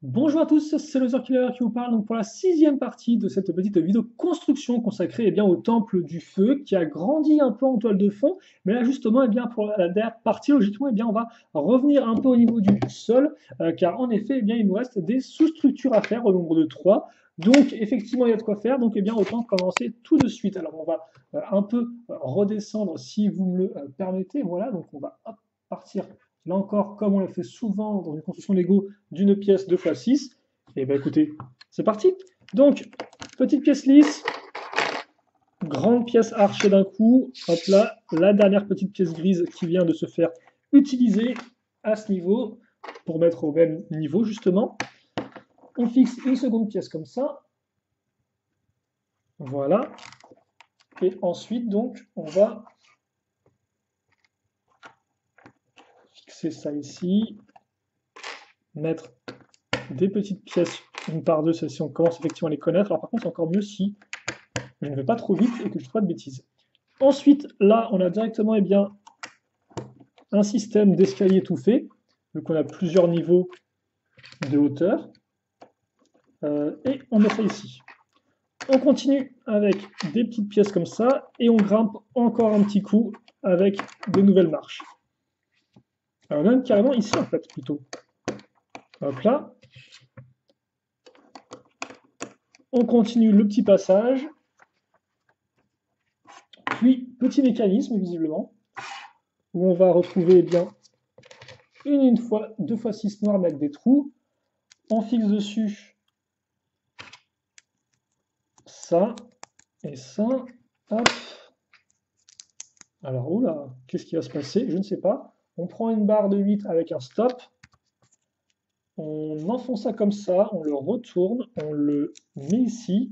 Bonjour à tous, c'est le Killer qui vous parle donc pour la sixième partie de cette petite vidéo construction consacrée au temple du feu qui a grandi un peu en toile de fond. Mais là justement, pour la dernière partie, logiquement, on va revenir un peu au niveau du sol, car en effet, il nous reste des sous-structures à faire au nombre de 3. Donc effectivement, il y a de quoi faire, donc autant commencer tout de suite. Alors on va un peu redescendre si vous me le permettez. Voilà, donc on va hop, partir là encore, comme on le fait souvent dans une construction Lego, d'une pièce 2 x 6. Et bien écoutez, c'est parti. Donc, petite pièce lisse, grande pièce archée d'un coup. Hop là, la dernière petite pièce grise qui vient de se faire utiliser à ce niveau pour mettre au même niveau justement. On fixe une seconde pièce comme ça. Voilà. Et ensuite, donc, on va fixer ça ici, mettre des petites pièces une par deux, celles-ci on commence effectivement à les connaître. Alors par contre, c'est encore mieux si je ne vais pas trop vite et que je ne fais pas de bêtises. Ensuite, là, on a directement un système d'escalier tout fait. Donc on a plusieurs niveaux de hauteur. Et on met ça ici. On continue avec des petites pièces comme ça et on grimpe encore un petit coup avec de nouvelles marches. Alors même carrément ici en fait plutôt. Hop là. On continue le petit passage. Puis petit mécanisme visiblement où on va retrouver une fois 2 x 6 noir avec des trous. On fixe dessus ça et ça. Hop. Alors, oula, qu'est-ce qui va se passer? Je ne sais pas. On prend une barre de 8 avec un stop. On enfonce ça comme ça, on le retourne, on le met ici.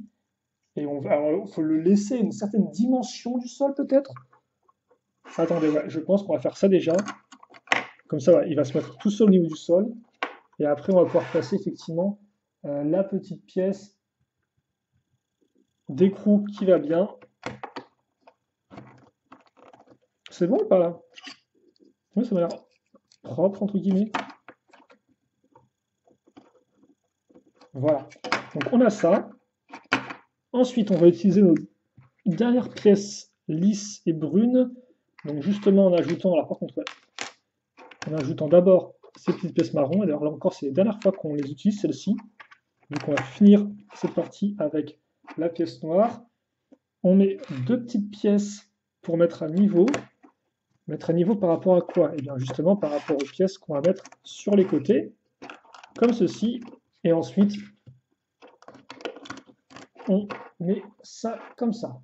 Et alors, il faut le laisser une certaine dimension du sol peut-être. Attendez, ouais, je pense qu'on va faire ça déjà. Comme ça, ouais, il va se mettre tout seul au niveau du sol. Et après, on va pouvoir placer effectivement la petite pièce d'écrou qui va bien. C'est bon ou pas là? Oui, ça m'a l'air propre entre guillemets. Voilà. Donc on a ça. Ensuite, on va utiliser nos dernières pièces lisses et brunes. Donc justement en ajoutant, alors par contre, ouais, en ajoutant d'abord ces petites pièces marron. Et d'ailleurs là encore, c'est la dernière fois qu'on les utilise, celles-ci. Donc on va finir cette partie avec la pièce noire. On met deux petites pièces pour mettre à niveau. Mettre à niveau par rapport à quoi? Et bien justement par rapport aux pièces qu'on va mettre sur les côtés, comme ceci. Et ensuite, on met ça comme ça.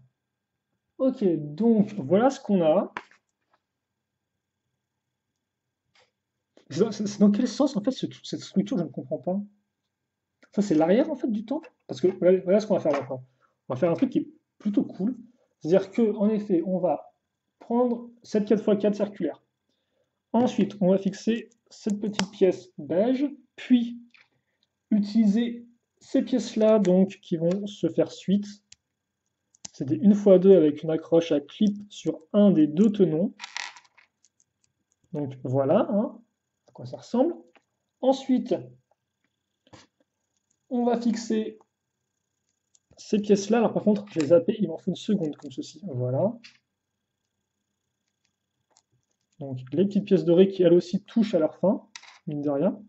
Ok, donc voilà ce qu'on a. C'est dans quel sens en fait cette structure, je ne comprends pas. Ça c'est l'arrière en fait du temple? Parce que voilà ce qu'on va faire maintenant. On va faire un truc qui est plutôt cool. C'est-à-dire que en effet, on va prendre cette 4x4 circulaire. Ensuite, on va fixer cette petite pièce beige, puis utiliser ces pièces-là donc qui vont se faire suite. C'est des 1x2 avec une accroche à clip sur un des deux tenons. Donc voilà hein, à quoi ça ressemble. Ensuite, on va fixer ces pièces-là. Alors par contre, je les zappé, il m'en faut une seconde comme ceci. Voilà. Donc les petites pièces dorées qui elles aussi touchent à leur fin, mine de rien.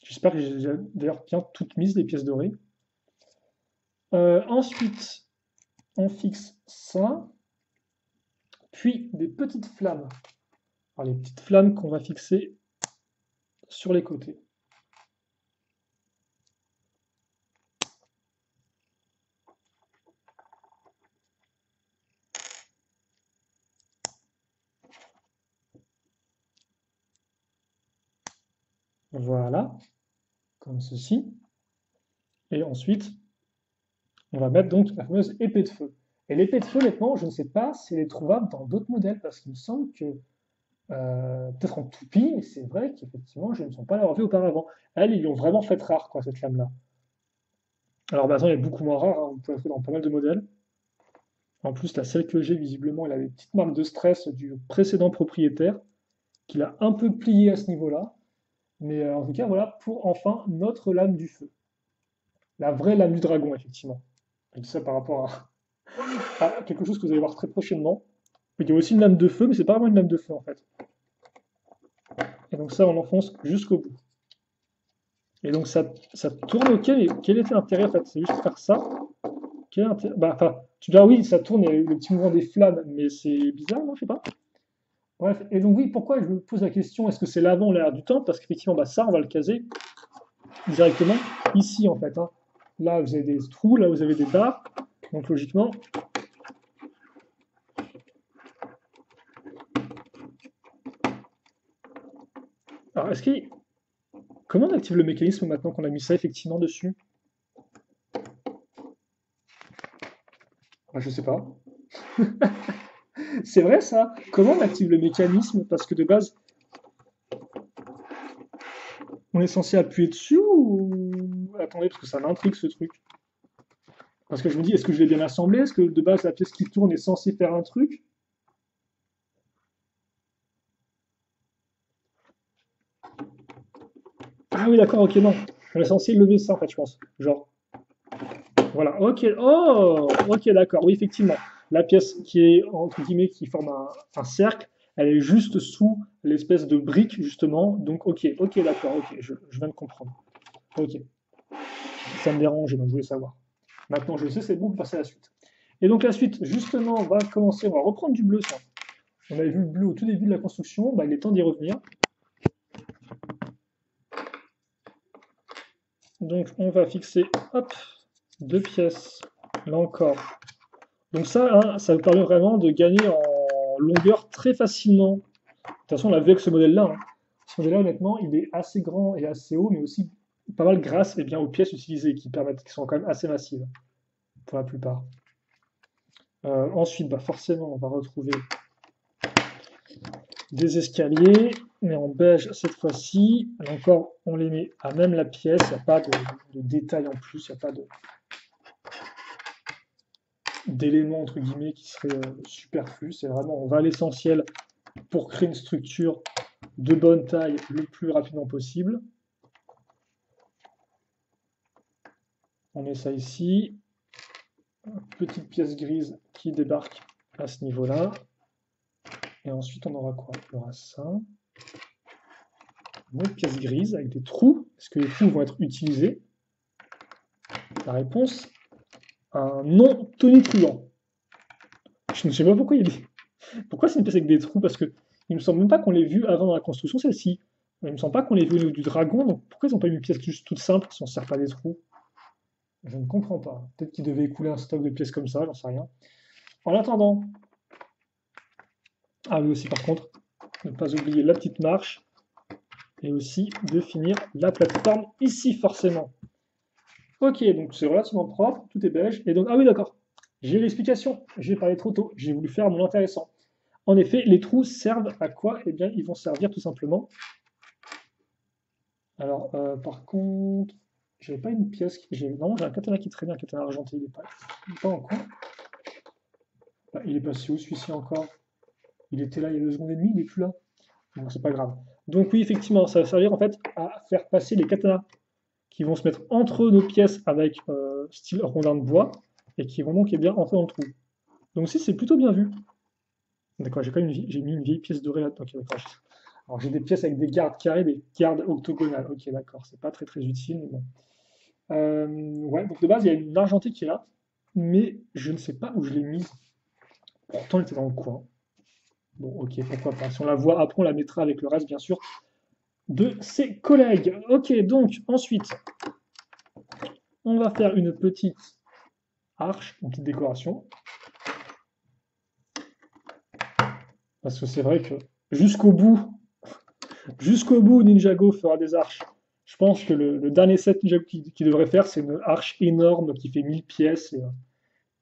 J'espère que j'ai d'ailleurs bien toutes mises les pièces dorées. Ensuite, on fixe ça. Puis des petites flammes. Alors les petites flammes qu'on va fixer sur les côtés. Voilà, comme ceci. Et ensuite, on va mettre donc la fameuse épée de feu. Et l'épée de feu, honnêtement, je ne sais pas si elle est trouvable dans d'autres modèles, parce qu'il me semble que, peut-être en toupie, mais c'est vrai qu'effectivement, je ne me sens pas l'avoir vu auparavant. Elle, ils l'ont vraiment faite rare, quoi, cette lame-là. Alors maintenant, elle est beaucoup moins rare, hein, vous pouvez la trouver dans pas mal de modèles. En plus, la celle que j'ai, visiblement, elle a des petites marques de stress du précédent propriétaire, qu'il a un peu plié à ce niveau-là. Mais en tout cas, voilà pour enfin notre lame du feu. La vraie lame du dragon, effectivement. Et tout ça par rapport à quelque chose que vous allez voir très prochainement. Il y a aussi une lame de feu, mais c'est pas vraiment une lame de feu en fait. Et donc ça, on enfonce jusqu'au bout. Et donc ça tourne, ok, mais quel était l'intérêt en fait? C'est juste faire ça. Quel est l'intérêt? Bah, enfin, tu dis, ah oui, ça tourne, il y a eu le petit mouvement des flammes, mais c'est bizarre, non? Je sais pas. Bref, et donc oui, pourquoi je me pose la question, est-ce que c'est l'avant ou l'arrière du temps? Parce qu'effectivement, bah, ça, on va le caser directement ici en fait, hein. Là, vous avez des trous, là, vous avez des barres. Donc logiquement, alors est-ce qu'il comment on active le mécanisme maintenant qu'on a mis ça effectivement dessus? Ah, je sais pas. C'est vrai ça? Comment on active le mécanisme? Parce que de base, on est censé appuyer dessus ou... Attendez, parce que ça m'intrigue ce truc. Parce que je me dis, est-ce que je l'ai bien assemblé? Est-ce que de base, la pièce qui tourne est censée faire un truc? Ah oui, d'accord, ok, non. On est censé lever ça, en fait, je pense. Genre, voilà, ok, oh, ok, d'accord, oui, effectivement. La pièce qui est, entre guillemets, qui forme un cercle, elle est juste sous l'espèce de brique, justement. Donc, ok, ok, d'accord, ok, je viens de comprendre. Ok, ça me dérange, donc je voulais savoir. Maintenant, je sais, c'est bon, on peut passer à la suite. Et donc, la suite, justement, on va commencer, on va reprendre du bleu, ça. On avait vu le bleu au tout début de la construction, bah, il est temps d'y revenir. Donc, on va fixer, hop, deux pièces, là encore. Donc ça, hein, ça me permet vraiment de gagner en longueur très facilement. De toute façon, on l'a vu avec ce modèle-là, hein. Ce modèle-là, honnêtement, il est assez grand et assez haut, mais aussi pas mal grâce bien, aux pièces utilisées qui sont quand même assez massives, pour la plupart. Ensuite, bah, forcément, on va retrouver des escaliers, mais en beige cette fois-ci. Là encore, on les met à même la pièce, il n'y a pas de détails en plus, il n'y a pas d'éléments entre guillemets qui seraient superflus. C'est vraiment, on va à l'essentiel pour créer une structure de bonne taille le plus rapidement possible. On met ça ici. Petite pièce grise qui débarque à ce niveau-là. Et ensuite, on aura quoi? On aura ça. Une autre pièce grise avec des trous. Est-ce que les trous vont être utilisés? La réponse, un non tonitruant. Je ne sais pas pourquoi il y a des... Pourquoi c'est une pièce avec des trous? Parce que il me semble même pas qu'on l'ait vu avant dans la construction, celle-ci. Il me semble pas qu'on l'ait vu au niveau du dragon, donc pourquoi ils n'ont pas eu une pièce juste toute simple si on ne sert pas des trous? Je ne comprends pas. Peut-être qu'ils devaient écouler un stock de pièces comme ça, j'en sais rien. En attendant, ah oui aussi par contre, ne pas oublier la petite marche et aussi de finir la plateforme ici forcément. Ok, donc c'est relativement propre, tout est beige. Et donc, ah oui d'accord, j'ai l'explication, j'ai parlé trop tôt, j'ai voulu faire mon intéressant. En effet, les trous servent à quoi? Eh bien, ils vont servir tout simplement. Alors, par contre, j'avais pas une pièce. Non, j'ai un katana qui traînait, un katana argenté, il est pas en coin. Bah, il est passé où celui-ci encore? Il était là il y a 2 secondes et demie, il n'est plus là. Bon, c'est pas grave. Donc oui, effectivement, ça va servir en fait à faire passer les katanas qui vont se mettre entre nos pièces avec style rondin de bois et qui vont donc bien entrer dans le trou. Donc si c'est plutôt bien vu. D'accord, j'ai quand même j'ai mis une vieille pièce dorée là. Ok, d'accord. Alors j'ai des pièces avec des gardes carrés, des gardes octogonales. Ok, d'accord, c'est pas très très utile, mais bon. Ouais, donc de base il y a une argentée qui est là, mais je ne sais pas où je l'ai mise. Pourtant elle était dans le coin. Bon, ok, pourquoi pas. Si on la voit après, on la mettra avec le reste, bien sûr, de ses collègues. Ok, donc ensuite, on va faire une petite arche, une petite décoration. Parce que c'est vrai que jusqu'au bout, Ninjago fera des arches. Je pense que le dernier set Ninjago qui devrait faire, c'est une arche énorme qui fait 1000 pièces et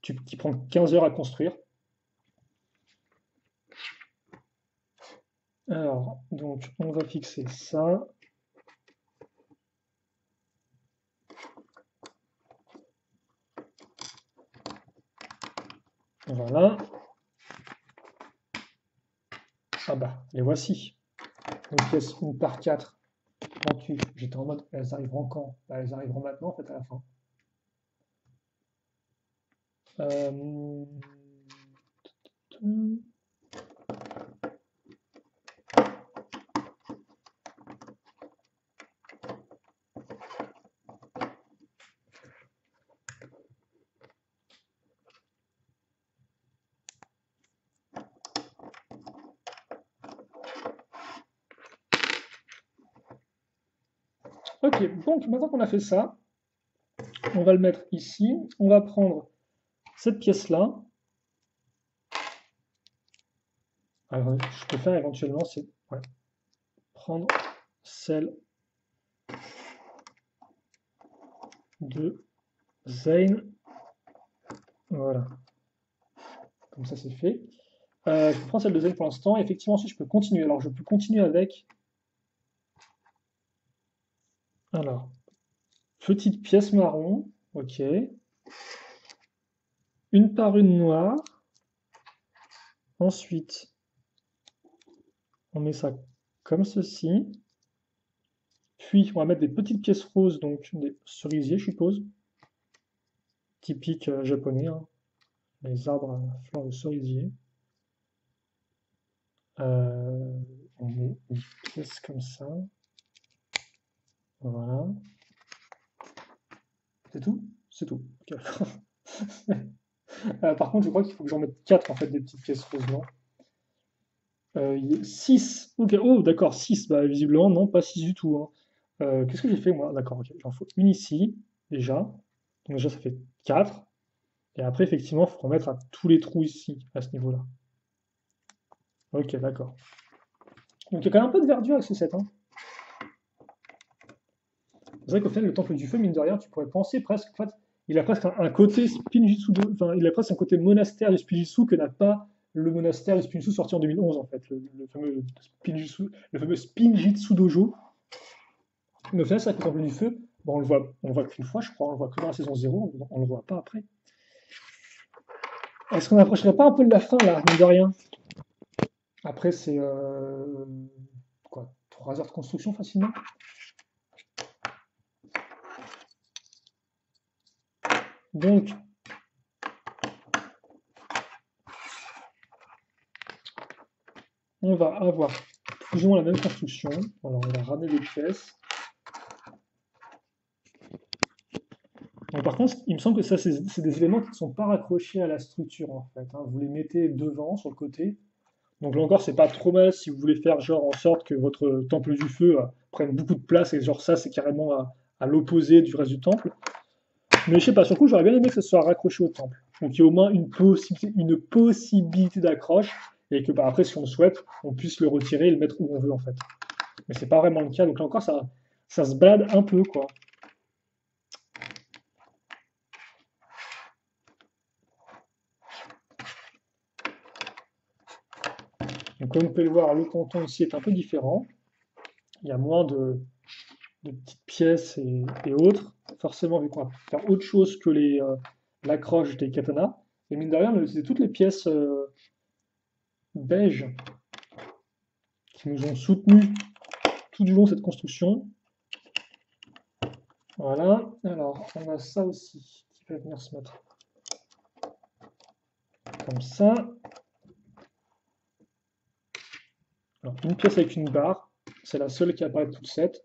qui prend 15 heures à construire. Alors, donc, on va fixer ça. Voilà. Ah bah, les voici. Une pièce 1 par 4 en confus. J'étais en mode, elles arriveront quand? Bah, elles arriveront maintenant, en fait, à la fin. Euh, Ok, donc maintenant qu'on a fait ça, on va le mettre ici. On va prendre cette pièce-là. Alors, je peux faire éventuellement, c'est ouais, prendre celle de Zane. Voilà, comme ça c'est fait. Je prends celle de Zane pour l'instant. Effectivement, ensuite je peux continuer. Alors, je peux continuer avec. Alors, petite pièce marron. Ok. Une par une noire. Ensuite, on met ça comme ceci. Puis, on va mettre des petites pièces roses, donc des cerisiers, je suppose. Typique japonais, hein. Les arbres à fleurs de cerisier. On met une pièce comme ça. Voilà. C'est tout? C'est tout. Ok. Par contre, je crois qu'il faut que j'en mette 4 en fait, des petites pièces roses, non? 6. Ok, oh d'accord, 6. Bah, visiblement, non, pas 6 du tout, hein. Qu'est-ce que j'ai fait moi? D'accord, ok. J'en faut une ici, déjà. Donc déjà, ça fait 4. Et après, effectivement, il faut remettre à tous les trous ici, à ce niveau-là. Ok, d'accord. Donc il y a quand même un peu de verdure avec ce set, hein. C'est vrai qu'au final, le temple du feu, mine de rien, tu pourrais penser presque, en fait, il a presque un côté Spinjitzu, enfin, il a presque un côté monastère du Spinjitzu que n'a pas le monastère du Spinjitzu sorti en 2011, en fait, le fameux Spinjitzu Dojo. Mais au final, c'est vrai que le temple du feu, bon, on le voit qu'une fois, je crois, on le voit que dans la saison 0, on le voit pas après. Est-ce qu'on n'approcherait pas un peu de la fin, là, mine de rien? Après, c'est, quoi, 3 heures de construction facilement? Donc, on va avoir plus ou moins la même construction. Alors, on va ramener des pièces. Donc, par contre, il me semble que ça, c'est des éléments qui ne sont pas raccrochés à la structure, en fait, hein. Vous les mettez devant, sur le côté. Donc là encore, c'est pas trop mal si vous voulez faire genre en sorte que votre temple du feu prenne beaucoup de place et genre ça, c'est carrément à l'opposé du reste du temple. Mais je sais pas, sur le coup, j'aurais bien aimé que ce soit raccroché au temple. Donc il y a au moins une possibilité d'accroche et que bah, après, si on le souhaite, on puisse le retirer et le mettre où on veut en fait. Mais c'est pas vraiment le cas. Donc là encore, ça se balade un peu quoi. Donc comme vous pouvez le voir, le canton ici est un peu différent. Il y a moins de petites pièces et autres. Forcément, vu qu'on va faire autre chose que l'accroche des katanas. Et mine de rien, on a utilisé toutes les pièces beige qui nous ont soutenus tout du long de cette construction. Voilà. Alors, on a ça aussi qui va venir se mettre comme ça. Alors, une pièce avec une barre. C'est la seule qui apparaît de tout le set.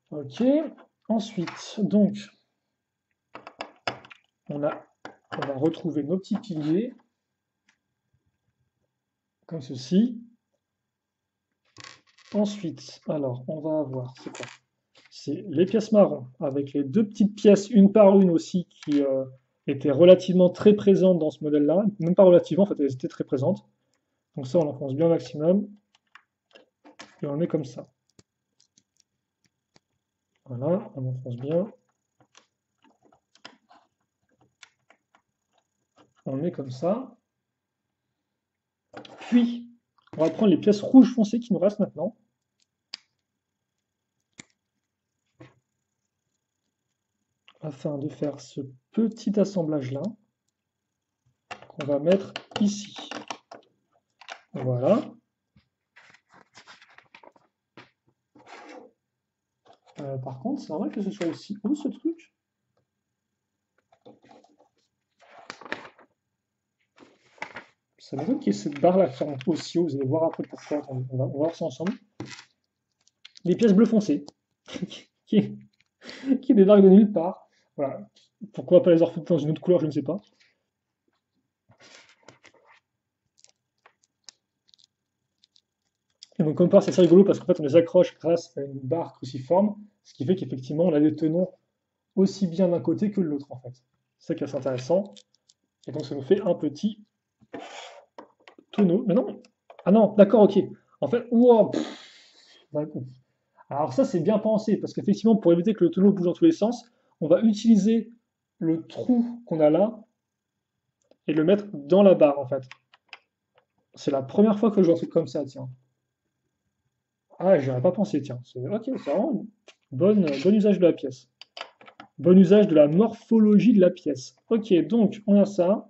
Ok. Ensuite, donc, on va retrouver nos petits piliers, comme ceci. Ensuite, alors, on va avoir, c'est quoi? C'est les pièces marron, avec les deux petites pièces, une par une aussi, qui étaient relativement très présentes dans ce modèle-là. Même pas relativement, en fait, elles étaient très présentes. Donc ça, on l'enfonce bien au maximum. Et on le met comme ça. Voilà, on enfonce bien. On le met comme ça. Puis, on va prendre les pièces rouges foncées qui nous restent maintenant. Afin de faire ce petit assemblage-là, qu'on va mettre ici. Voilà. Par contre, c'est normal que ce soit aussi haut ce truc. Ça m'étonne qu'il y ait cette barre-là qui remonte aussi haut. Vous allez voir après pourquoi. Attendez, on va voir ça ensemble. Les pièces bleues foncées, qui, qui débarquent de nulle part. Voilà. Pourquoi pas les avoir faites dans une autre couleur, je ne sais pas. Et donc, comme par c'est assez rigolo parce qu'en fait, on les accroche grâce à une barre cruciforme, ce qui fait qu'effectivement, on a des tenons aussi bien d'un côté que de l'autre, en fait. C'est ça qui est assez intéressant. Et donc, ça nous fait un petit tonneau. Mais non! Ah non, d'accord, ok. En fait, wow, d'accord. Alors ça, c'est bien pensé, parce qu'effectivement, pour éviter que le tonneau bouge dans tous les sens, on va utiliser le trou qu'on a là et le mettre dans la barre, en fait. C'est la première fois que je vois un truc comme ça, tiens. Ah, j'y aurais pas pensé, tiens. Ok, c'est vraiment bon usage de la pièce. Bon usage de la morphologie de la pièce. Ok, donc on a ça.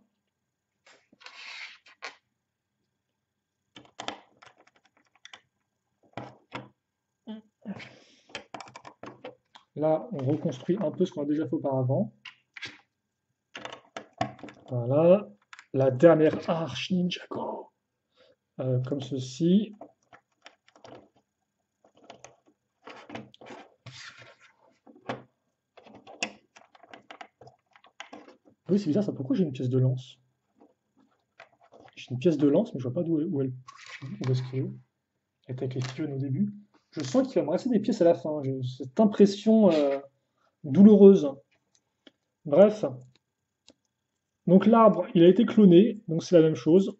Là, on reconstruit un peu ce qu'on a déjà fait auparavant. Voilà. La dernière arche Ninjago. Comme ceci. Oui, c'est bizarre ça. Pourquoi j'ai une pièce de lance? J'ai une pièce de lance, mais je vois pas où est-ce qu'elle est. Elle était avec les fioles au début. Je sens qu'il va me rester des pièces à la fin. J'ai cette impression douloureuse. Bref. Donc l'arbre, il a été cloné, donc c'est la même chose,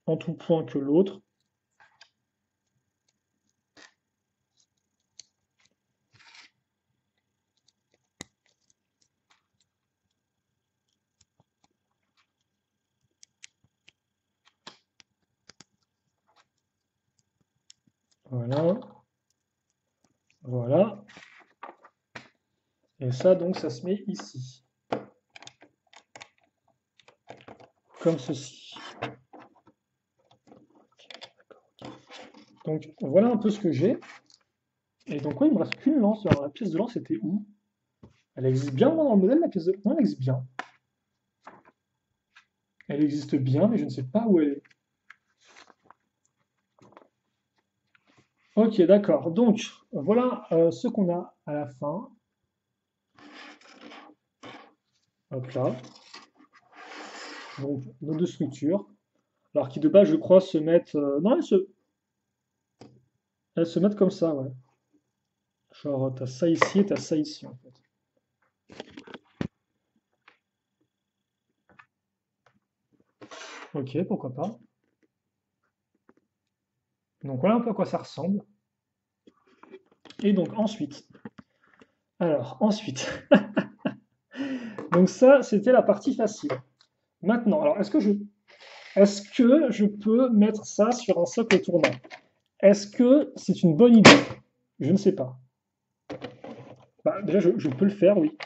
en tout point que l'autre. Voilà. Voilà. Et ça, donc, ça se met ici. Comme ceci. Donc, voilà un peu ce que j'ai. Et donc, ouais, il me reste qu'une lance. Alors, la pièce de lance était où? Elle existe bien dans le modèle, la pièce de... Non, elle existe bien. Elle existe bien, mais je ne sais pas où elle est. Ok, d'accord. Donc, voilà ce qu'on a à la fin. Hop là. Donc, nos deux structures. Alors, qui de base, je crois, se mettent... Non, elles se mettent comme ça, ouais. Genre, t'as ça ici et t'as ça ici, en fait. Ok, pourquoi pas. Donc, voilà un peu à quoi ça ressemble. Et donc, ensuite... Alors, ensuite... Donc ça, c'était la partie facile. Maintenant, alors, est-ce que je peux mettre ça sur un socle tournant? Est-ce que c'est une bonne idée? Je ne sais pas. Bah, déjà, je peux le faire, oui.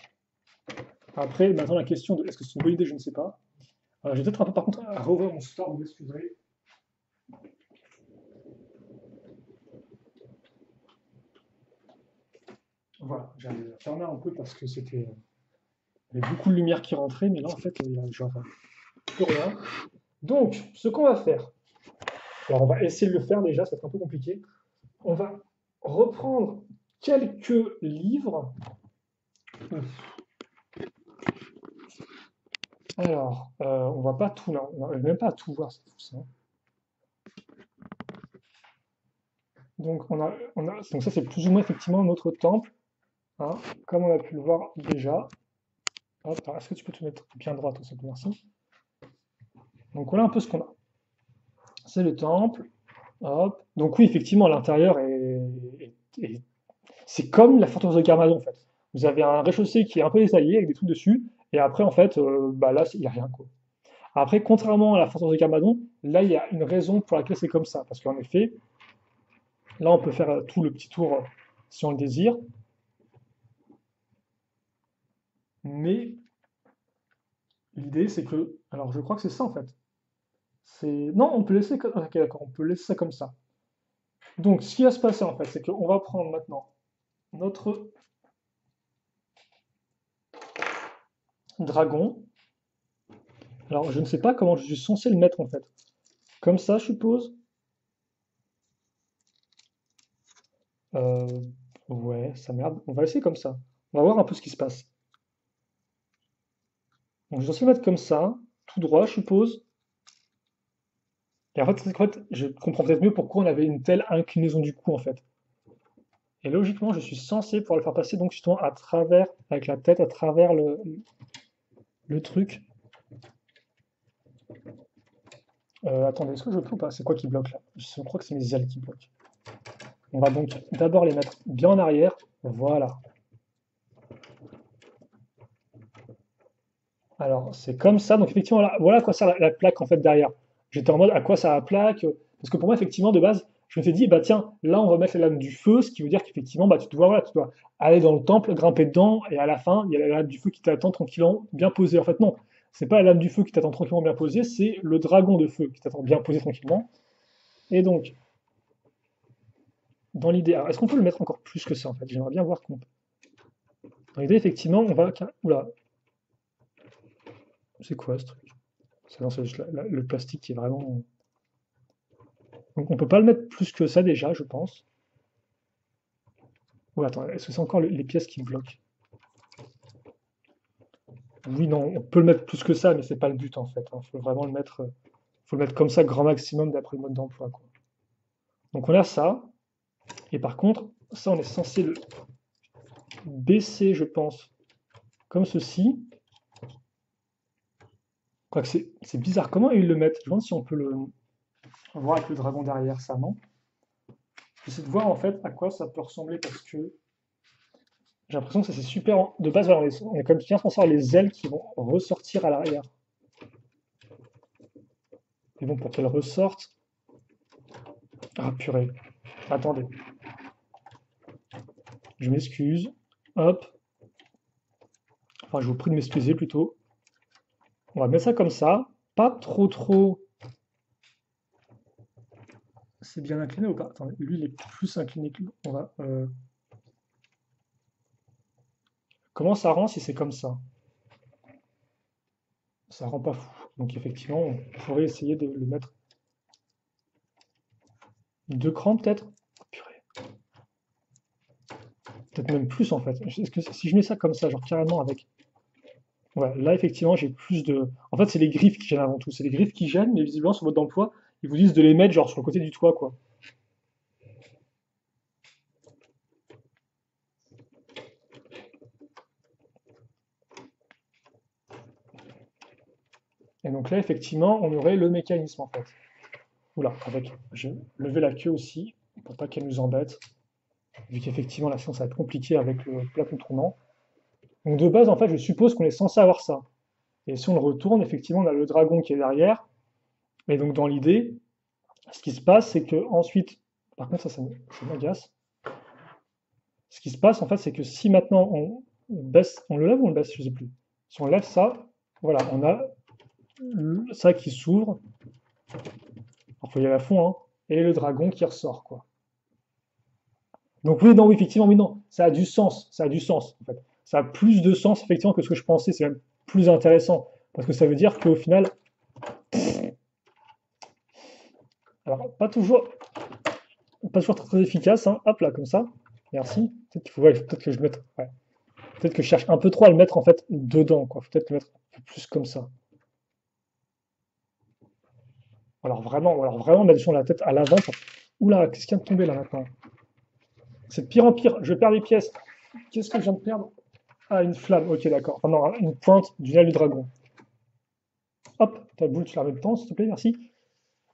Après, maintenant, la question de est-ce que c'est une bonne idée, je ne sais pas. Je vais peut-être un peu, par contre, à revoir mon store, vous m'excuserez. Voilà, j'avais fermé un peu parce que il y avait beaucoup de lumière qui rentrait, mais là, en fait, il y a genre plus rien. Donc, ce qu'on va faire, alors on va essayer de le faire déjà, ça va être un peu compliqué. On va reprendre quelques livres. Alors, on va pas tout, là, on n'arrive même pas à tout voir, c'est fou ça. Donc, donc ça, c'est plus ou moins effectivement notre temple, hein, comme on a pu le voir déjà. Hop, alors, est-ce que tu peux te mettre bien droit, tout ça, merci. Donc, voilà un peu ce qu'on a. C'est le temple. Hop. Donc, oui, effectivement, l'intérieur c'est comme la forteresse de Garmadon, en fait. Vous avez un rez-de-chaussée qui est un peu détaillé avec des trucs dessus, et après, en fait, bah là, il n'y a rien, quoi. Après, contrairement à la forteresse de Garmadon, là, il y a une raison pour laquelle c'est comme ça. Parce qu'en effet, là, on peut faire tout le petit tour si on le désire. Mais l'idée, c'est que. Alors, je crois que c'est ça, en fait. C'est. Non, on peut laisser. Ok, d'accord, on peut laisser ça comme ça. Donc, ce qui va se passer en fait, c'est qu'on va prendre maintenant notre dragon. Alors, je ne sais pas comment je suis censé le mettre en fait. Comme ça, je suppose. Euh, ouais, ça merde. On va essayer comme ça. On va voir un peu ce qui se passe. Donc, je suis censé le mettre comme ça, tout droit, je suppose. Et en fait, je comprends peut-être mieux pourquoi on avait une telle inclinaison du cou en fait. Et logiquement, je suis censé pouvoir le faire passer donc justement à travers, avec la tête, à travers le truc. Attendez, est-ce que je peux ou pas? C'est quoi qui bloque là? Je crois que c'est mes ailes qui bloquent. On va donc d'abord les mettre bien en arrière. Voilà. Alors, c'est comme ça. Donc, effectivement, voilà à quoi sert la plaque en fait derrière. J'étais en mode à quoi sert la plaque? Parce que pour moi, effectivement, de base, je m'étais dit, bah tiens, là, on va mettre la lame du feu, ce qui veut dire qu'effectivement, bah, voilà, tu dois aller dans le temple, grimper dedans, et à la fin, il y a la lame du feu qui t'attend tranquillement, bien posée. En fait, non, c'est pas la lame du feu qui t'attend tranquillement bien posée, c'est le dragon de feu qui t'attend bien posé tranquillement. Et donc, dans l'idée, alors, est-ce qu'on peut le mettre encore plus que ça en fait? J'aimerais bien voir comment. Dans l'idée, effectivement, on va. Oula, c'est quoi ce truc? Non, c'est juste le plastique qui est vraiment. Donc on peut pas le mettre plus que ça déjà, je pense. Oh, attends, est-ce que c'est encore les pièces qui bloquent? Oui, non, on peut le mettre plus que ça, mais c'est pas le but en fait, hein. Faut vraiment faut le mettre comme ça, grand maximum d'après le mode d'emploi, quoi. Donc on a ça, et par contre, ça on est censé le baisser, je pense, comme ceci. Quoique c'est bizarre, comment ils le mettent? Je me demande si on peut le voir avec le dragon derrière ça, non? J'essaie de voir en fait à quoi ça peut ressembler parce que j'ai l'impression que ça c'est super. De base, voilà, on est quand même bien censé avoir les ailes qui vont ressortir à l'arrière. Mais bon, pour qu'elles ressortent. Ah purée. Attendez. Je m'excuse. Hop. Enfin, je vous prie de m'excuser plutôt. On va mettre ça comme ça. Pas trop trop. C'est bien incliné ou pas? Attendez, lui il est plus incliné que l'autre. On va. Comment ça rend si c'est comme ça? Ça rend pas fou. Donc effectivement, on pourrait essayer de le mettre deux crans peut-être. Purée. Peut-être même plus en fait. Est-ce que si je mets ça comme ça, genre carrément avec. Ouais, là effectivement j'ai plus de. En fait, c'est les griffes qui gênent avant tout. C'est les griffes qui gênent, mais visiblement sur votre emploi, ils vous disent de les mettre genre sur le côté du toit, quoi. Et donc là, effectivement, on aurait le mécanisme en fait. Oula, avec. Je vais lever la queue aussi, pour pas qu'elle nous embête. Vu qu'effectivement la science va être compliquée avec le plafond tournant. Donc de base, en fait, je suppose qu'on est censé avoir ça. Et si on le retourne, effectivement, on a le dragon qui est derrière. Et donc dans l'idée, ce qui se passe, c'est que ensuite, par contre, ça m'agace. Ce qui se passe, en fait, c'est que si maintenant on baisse, on le lève ou on le baisse, je sais plus. Si on lève ça, voilà, on a ça qui s'ouvre. Il faut y aller à fond, hein. Et le dragon qui ressort, quoi. Donc oui, non, oui, effectivement, oui, non, ça a du sens, ça a du sens, en fait. Ça a plus de sens, effectivement, que ce que je pensais, c'est même plus intéressant, parce que ça veut dire qu'au final, alors, pas toujours très, très efficace, hein. Hop là, comme ça, merci. Peut-être qu'il faut, ouais, peut-être que je mette, ouais. Peut-être que je cherche un peu trop à le mettre, en fait, dedans, quoi. Faut peut-être le mettre un peu plus comme ça. Alors vraiment, mettre sur la tête à l'avant. Oula, qu'est-ce qui vient de tomber là maintenant? C'est de pire en pire, je perds des pièces. Qu'est-ce que je viens de perdre? Ah, une flamme, ok, d'accord. Enfin, non, une pointe d'une aile du dragon. Hop, ta boule, tu la remets dedans, s'il te plaît, merci.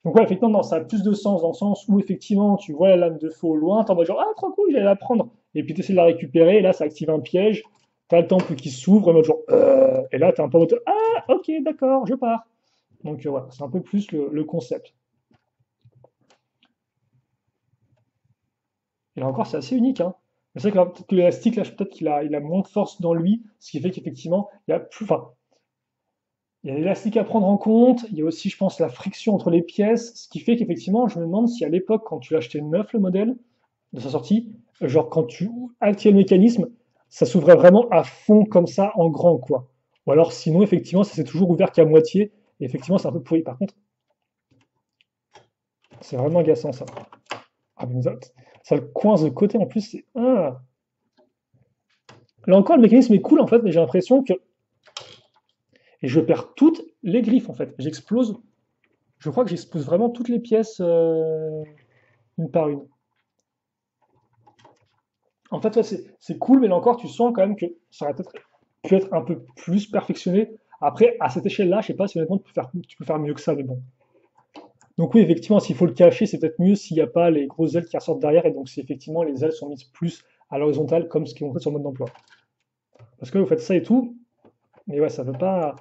Donc, ouais, effectivement, non, ça a plus de sens dans le sens où, effectivement, tu vois la lame de feu au loin, t'es en mode genre, ah, trop cool, j'allais la prendre. Et puis, tu essaies de la récupérer, et là, ça active un piège. T'as le temple qui s'ouvre, en mode genre, et là, t'es un peu en mode, ah, ok, d'accord, je pars. Donc, voilà, c'est un peu plus le concept. Et là encore, c'est assez unique, hein. Mais c'est vrai que peut-être que l'élastique, là, peut-être qu'il a moins de force dans lui, ce qui fait qu'effectivement, il y a plus. Enfin, Il y a l'élastique à prendre en compte, il y a aussi, je pense, la friction entre les pièces, ce qui fait qu'effectivement, je me demande si à l'époque, quand tu l'achetais neuf, le modèle, de sa sortie, genre quand tu activais le mécanisme, ça s'ouvrait vraiment à fond comme ça, en grand, quoi. Ou alors sinon, effectivement, ça s'est toujours ouvert qu'à moitié, et effectivement, c'est un peu pourri. Par contre, c'est vraiment agaçant, ça. Ah, mais ça le coince de côté, en plus, c'est... Ah. Là encore, le mécanisme est cool, en fait, mais j'ai l'impression que... Et je perds toutes les griffes, en fait. J'explose. Je crois que j'explose vraiment toutes les pièces, une par une. En fait, ouais, c'est cool, mais là encore, tu sens quand même que ça aurait peut-être pu être un peu plus perfectionné. Après, à cette échelle-là, je sais pas si honnêtement tu peux faire mieux que ça, mais bon. Donc oui, effectivement, s'il faut le cacher, c'est peut-être mieux s'il n'y a pas les grosses ailes qui ressortent derrière, et donc si effectivement les ailes sont mises plus à l'horizontale, comme ce qui est montré sur le mode d'emploi. Parce que vous faites ça et tout, mais ouais, ça veut pas.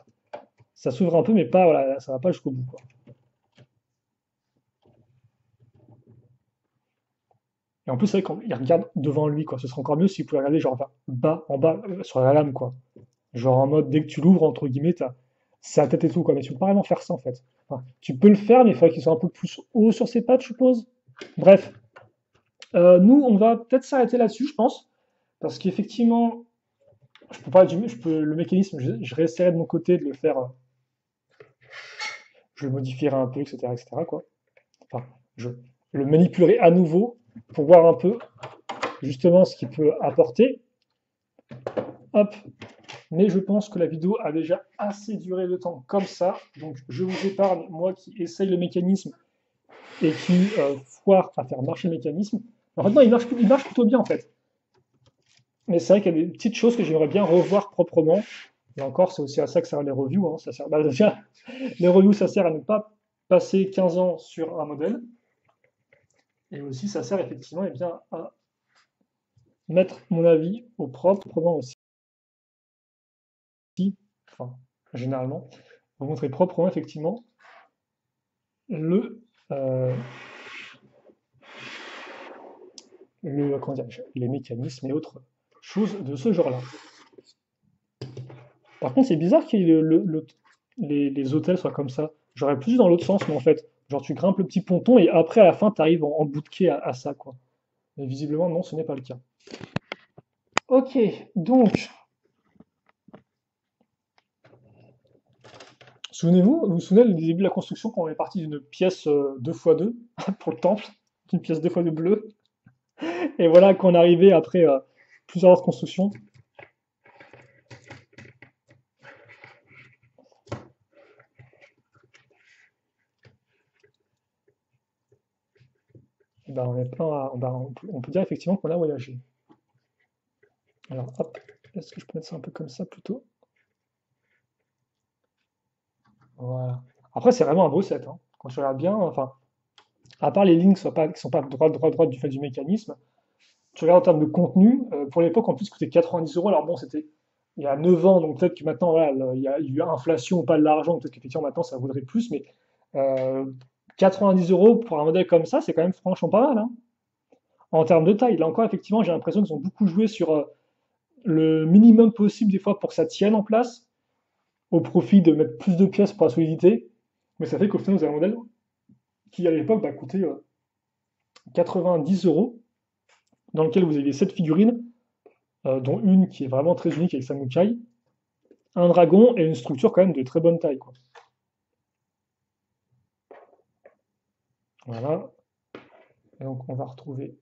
Ça s'ouvre un peu, mais pas, voilà, ça va pas jusqu'au bout, quoi. Et en plus, c'est vrai qu'il regarde devant lui, quoi. Ce serait encore mieux s'il pouvait regarder genre enfin, bas, en bas, sur la lame, quoi. Genre en mode, dès que tu l'ouvres, entre guillemets, t'as sa tête et tout, quoi. Mais tu peux pas vraiment faire ça, en fait. Enfin, tu peux le faire, mais il faudrait qu'il soit un peu plus haut sur ses pattes, je suppose. Bref, nous, on va peut-être s'arrêter là-dessus, je pense. Parce qu'effectivement, je peux pas, je peux, le mécanisme, je réessayerai de mon côté de le faire, je le modifierai un peu, etc., quoi. Enfin, je le manipulerai à nouveau pour voir un peu, justement, ce qu'il peut apporter. Hop, mais je pense que la vidéo a déjà assez duré de temps comme ça, donc je vous épargne, moi qui essaye le mécanisme et qui foire à faire marcher le mécanisme. En fait, non, il marche plutôt bien en fait. Mais c'est vrai qu'il y a des petites choses que j'aimerais bien revoir proprement. Et encore, c'est aussi à ça que servent les reviews. Hein. Ça sert, bah, déjà, les reviews, ça sert à ne pas passer 15 ans sur un modèle. Et aussi, ça sert effectivement eh bien, à mettre mon avis au propre, proprement aussi. Enfin, généralement, vous montrer proprement effectivement le, euh, comment dire, les mécanismes et autres choses de ce genre-là. Par contre, c'est bizarre que les hôtels soient comme ça. J'aurais plus vu dans l'autre sens, mais en fait, genre tu grimpes le petit ponton et après, à la fin, tu arrives en bout de quai à ça, quoi. Mais visiblement, non, ce n'est pas le cas. Ok, donc, vous vous souvenez du début de la construction quand on est parti d'une pièce 2x2 pour le temple, d'une pièce 2x2 bleue, et voilà qu'on arrivait après plusieurs heures de construction. Et ben, on est plein on peut dire effectivement qu'on a voyagé. Alors, hop, est-ce que je peux mettre ça un peu comme ça plutôt? Voilà. Après, c'est vraiment un beau set, hein. Quand tu regardes bien, enfin, à part les lignes qui sont pas droite du fait du mécanisme, tu regardes en termes de contenu, pour l'époque, en plus, ça coûtait 90 euros. Alors bon, c'était il y a 9 ans, donc peut-être que maintenant, voilà, il y a eu inflation, pas de l'argent, peut-être qu'effectivement maintenant ça vaudrait plus, mais 90 euros pour un modèle comme ça, c'est quand même franchement pas mal, hein. En termes de taille, là encore, effectivement, j'ai l'impression qu'ils ont beaucoup joué sur le minimum possible des fois pour que ça tienne en place, au profit de mettre plus de pièces pour la solidité. Mais ça fait qu'au final, vous avez un modèle qui, à l'époque, coûtait 90 euros, dans lequel vous aviez 7 figurines, dont une qui est vraiment très unique avec Samukai, un dragon et une structure quand même de très bonne taille, quoi. Voilà. Et donc, on va retrouver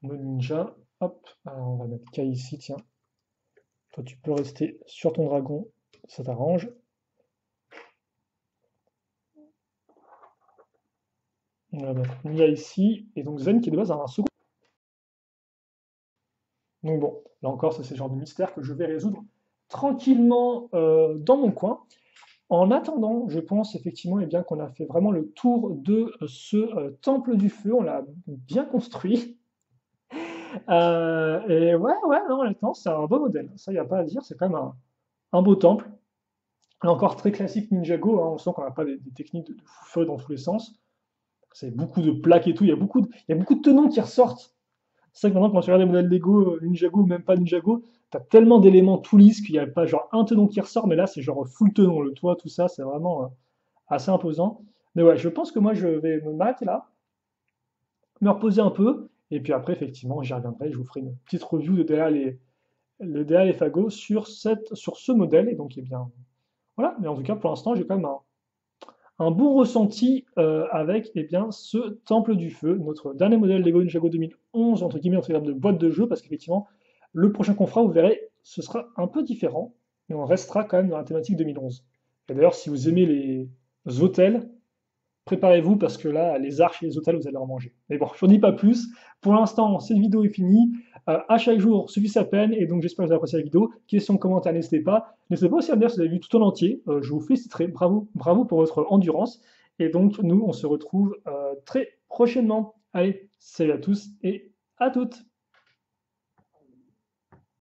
nos ninjas. Hop, alors on va mettre Kai ici, tiens. Toi, tu peux rester sur ton dragon, ça t'arrange. On va mettre Nia ici, et donc Zen qui est de base a un second. Donc bon, là encore, ça c'est le genre de mystère que je vais résoudre tranquillement dans mon coin. En attendant, je pense effectivement eh bien, qu'on a fait vraiment le tour de ce temple du feu, on l'a bien construit. Et ouais, ouais, non, honnêtement, c'est un beau modèle, ça, il n'y a pas à dire, c'est quand même un beau temple. Là encore, très classique Ninjago, hein, on sent qu'on n'a pas des techniques de feu dans tous les sens. C'est beaucoup de plaques et tout, il y a beaucoup de tenons qui ressortent C'est vrai que maintenant, quand tu regardes les modèles Lego, Ninjago ou même pas Ninjago, t'as tellement d'éléments tout lisses qu'il n'y a pas genre un tenon qui ressort, mais là, c'est genre full tenon, le toit, tout ça, c'est vraiment assez imposant. Mais ouais, je pense que moi, je vais me m'arrêter là, me reposer un peu, et puis après, effectivement, j'y reviendrai, je vous ferai une petite review de le derrière les fagots sur ce modèle, et donc, eh bien, voilà. Mais en tout cas, pour l'instant, j'ai quand même un bon ressenti avec eh bien, ce Temple du Feu, notre dernier modèle Lego Ninjago 2011, entre guillemets, en termes de boîte de jeu, parce qu'effectivement, le prochain qu'on fera, vous verrez, ce sera un peu différent, mais on restera quand même dans la thématique 2011. Et d'ailleurs, si vous aimez les hôtels, préparez-vous parce que là, les arches et les hôtels, vous allez en manger. Mais bon, je n'en dis pas plus. Pour l'instant, cette vidéo est finie. À chaque jour suffit sa peine. Et donc, j'espère que vous avez apprécié la vidéo. Questions, commentaires, n'hésitez pas. N'hésitez pas aussi à me dire si vous avez vu tout en entier. Je vous féliciterai. Bravo, bravo pour votre endurance. Et donc, nous, on se retrouve très prochainement. Allez, salut à tous et à toutes.